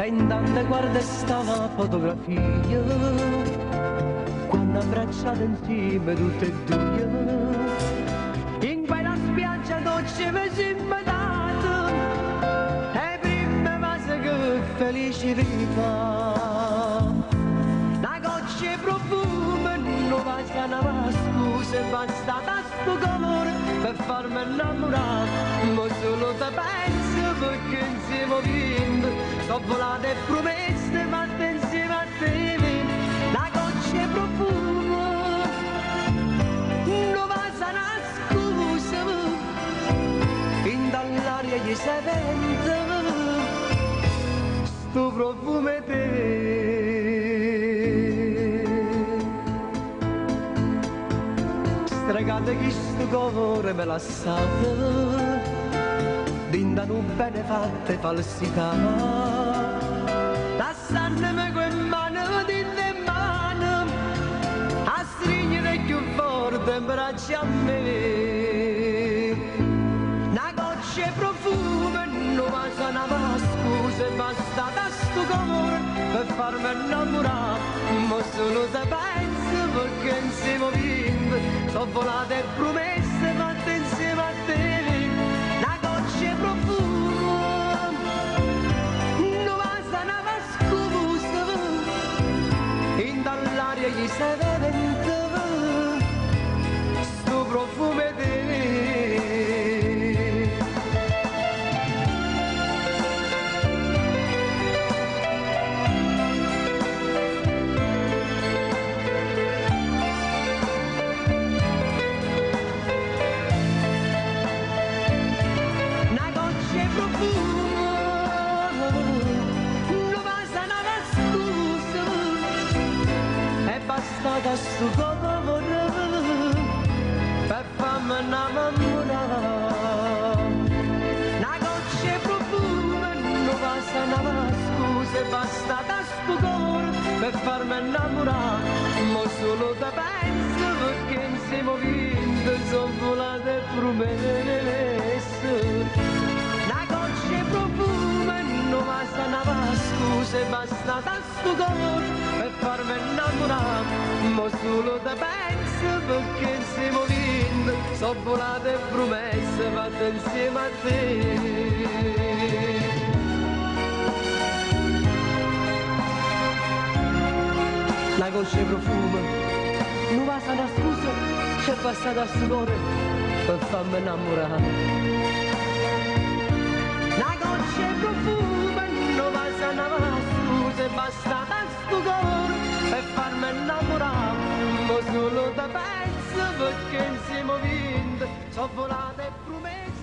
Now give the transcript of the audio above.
e intanto guarda sta fotografia, quando abbracciate insieme tutte e due, in quella spiaggia dolce mi siamo dati, e prima mase che felicità, una goccia di profumo, non va a scusa, basta da sto colore per farmi innamorare, ma solo te penso perché insieme vinto, so volate e promesse, ma insieme a te, una goccia di profumo, non va a scusa, in dall'aria gli si vende, sto profumo è te. Stregate chi sto cuore me lasciate, dinda non bene fatte falsità, lasciatemi quel mano di te mano, a stringere più forte in braccia a me, una goccia di profumo, non va a scusa, basta da sto cuore per farmi innamorare, ma solo te penso perché insieme vinto, so volate e promesse fatte insieme a te, una goccia di profumo, non va a scusa, in dall'aria gli si vede, sto profumo è te. Da sto cuore per farmi innamorare, una goccia di profumo, non va a scusa, basta da sto cuore per farmi innamorare, ma solo te penso perché insieme vinto, sono volate e promesse, una goccia di profumo, non va a scusa, basta da sto cuore per farmi innamorare, ma solo te penso perché insieme vinto, so volate e promesse fatte insieme a te. La goccia di profumo, non va a scusa, c'è passata sto cuore per farmi innamorare. La goccia di profumo, non va a scusa, basta da sto cuore per farmi innamorare, ma solo te penso perché insieme vinto, so volate e promesse.